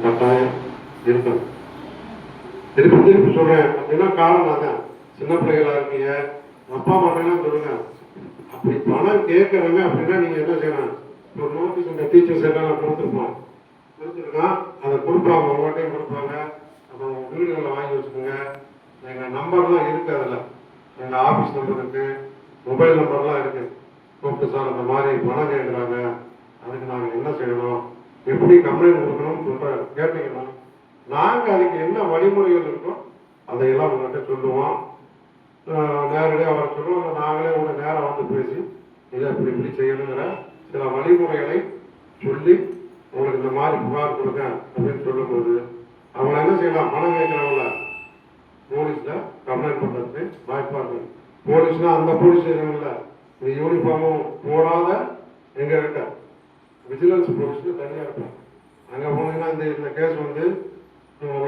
கட்டாயம் இருக்கணும். திருப்பி திருப்பி சொல்றேன் அப்படின்னா காரணம் தான். சின்ன பிள்ளைகளா இருக்கீங்க, அப்பா அம்மா சொல்லுங்க. அப்படி பணம் கேட்கறாங்க அப்படின்னா நீங்க என்ன செய்யணும்? ஒரு நோட்டீஸ் இந்த டீச்சர்ஸ் எல்லாம் கொடுத்துருக்கோம், அதை கொடுப்பாங்க, ஒவ்வொன்றையும் கொடுப்பாங்க. அப்புறம் வீடுகளை வாங்கி வச்சுக்கோங்க. எங்கள் நம்பர்லாம் இருக்கு, அதில் எங்கள் ஆஃபீஸ் நம்பர் இருக்கு, மொபைல் நம்பர்லாம் இருக்கு. கூப்பிட்டு சார் அந்த மாதிரி பணம் கேட்குறாங்க, அதுக்கு நாங்கள் என்ன செய்யணும், எப்படி கம்ப்ளைண்ட் கொடுக்கணும்னு சொல்கிறாங்க. கேட்டீங்கன்னா நாங்கள் அதுக்கு என்ன வழிமுறைகள் இருக்கோ அதையெல்லாம் உங்கள்கிட்ட சொல்லுவோம். நேரடியாக வர சொல்லுவோம், நாங்களே உங்க நேரம் வந்து பேசி இதை இப்படி இப்படி செய்யணுங்கிற சில வழிமுறைகளை சொல்லி உங்களுக்கு இந்த மாதிரி புகார் கொடுங்க அப்படின்னு சொல்லும்போது அவங்க என்ன செய்யலாம்? பணம் கேட்கறவங்கள போலீஸ்ல கம்ப்ளைண்ட் பண்றதுக்கு வாய்ப்பா இருக்கு. போலீஸ்னா அந்த போலீஸ் ஸ்டேஷன்ல இந்த யூனிஃபார்மும் போடாத எங்க கிட்ட விஜிலன்ஸ் போலீஸ்க்கு தனியா இருக்கும். அங்க போனீங்கன்னா இந்த கேஸ் வந்து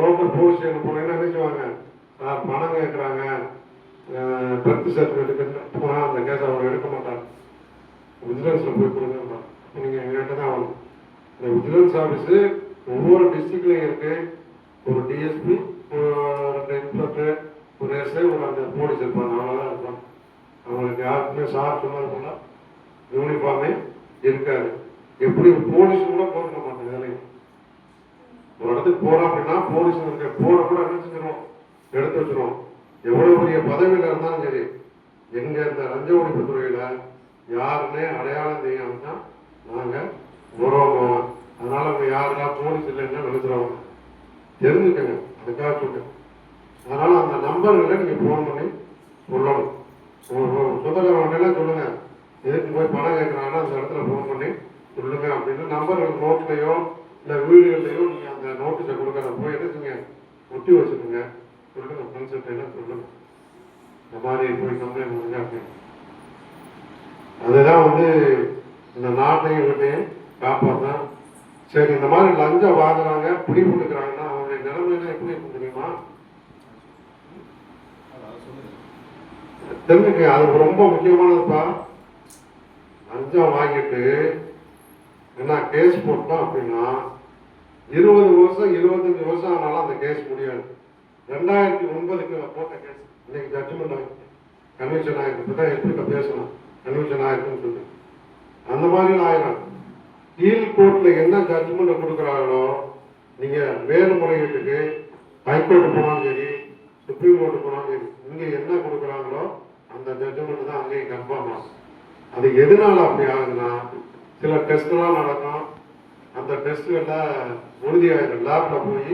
லோக்கல் போலீஸ் ஸ்டேஷன் போனீங்கன்னா என்ன செய்வாங்க? சார் பணம் கேட்கறாங்க, பர்த் சர்டிஃபிகேட் போனா அந்த கேஸ் அவங்க எடுக்க மாட்டாங்க, விஜிலன்ஸ்ல போய் கொடுங்க. நீங்க எங்ககிட்ட தான் ஆகணும். இந்த விஜிலன்ஸ் ஆஃபீஸு ஒவ்வொரு டிஸ்ட்ரிக்ட்லையும் இருக்கு. ஒரு டிஎஸ்பி, ரெண்டு இன்ஸ்பெக்டர், ஒரு எஸ்ஐ, ஒரு அந்த போலீஸ் இருப்பாங்க, அவ்வளோதான் இருப்பாங்க. அவங்களுக்கு யாருக்குமே சார் சொன்னது போல யூனிஃபார்மே இருக்காது. எப்படி போலீஸ் கூட போட்டுக்க மாட்டாங்க. வேலையும் ஒரு இடத்துக்கு போறோம் அப்படின்னா போலீஸ் இருக்க போட கூட என்ன செஞ்சிருவோம்? எடுத்து வச்சிருவோம். எவ்வளவு பெரிய பதவியில இருந்தாலும் சரி, எங்க இந்த லஞ்ச ஒழிப்பு துறையில யாருன்னே அடையாளம் தெரியாம தான் நாங்க போவோம். அதனால அவங்க யாருக்கா போலீஸ் இல்லைன்னா நினைச்சிருவாங்க, தெரிஞ்சுக்கங்க, அதுக்காக சொல்லுங்க. அதனால அந்த நம்பர்களை நீங்க போன் பண்ணி சொல்லணும். சொந்தக்காரவங்க சொல்லுங்க, எதுக்கு போய் பணம் கேட்கறாங்கன்னா அந்த இடத்துல போன் பண்ணி சொல்லுங்க அப்படின்னு நம்பர்கள் நோட்லையோ இல்லை வீடுகள்லையோ நீங்க அந்த நோட்டீஸை கொடுக்கறத போய் என்ன செய்யுங்க? ஒட்டி வச்சுக்கோங்க. சொல்லுங்க, ஃப்ரெண்ட்ஸ் என்ன சொல்லுங்க, இந்த மாதிரி போய் கம்ப்ளைண்ட் பண்ணுங்க அப்படின்னு. அதுதான் வந்து இந்த நாட்டையும் வீட்டையும் காப்பாற்றான். சரி, இந்த மாதிரி லஞ்சம் வாங்குறாங்க, பிடி கொடுக்குறாங்கன்னா அவங்களுடைய நிலைமையில எப்படி இருக்கும் தெரியுமா? தெரிஞ்சுக்க, அது ரொம்ப முக்கியமானதுப்பா. லஞ்சம் வாங்கிட்டு என்ன கேஸ் போட்டோம் அப்படின்னா 20 வருஷம் 25 வருஷம் ஆனாலும் அந்த கேஸ் முடியாது. 2009 போட்ட கேஸ் இன்னைக்கு ஜட்ஜ்மெண்ட் ஆகிருக்கு, கன்விக்ஷன் ஆகிருக்கு. தான் எப்படி பேசணும், கன்விக்ஷன் ஆகிருக்குன்னு சொல்லி அந்த மாதிரி ஆயிரம். கீழ் கோர்ட்ல என்ன ஜட்ஜ்மெண்ட் கொடுக்குறாங்களோ, நீங்க மேல்முறையீட்டுக்கு ஹைகோர்ட் போனாலும் சரி, சுப்ரீம் கோர்ட்டு போனாலும் சரி, இங்க என்ன கொடுக்குறாங்களோ அந்த ஜட்ஜ்மெண்ட் தான் அங்கேயும் கன்ஃபார்ம் ஆகும். அது எதனால அப்படி ஆகுதுன்னா, சில டெஸ்ட்லாம் நடக்கும், அந்த டெஸ்ட்ல உறுதியாயிரும். லேப்ல போய்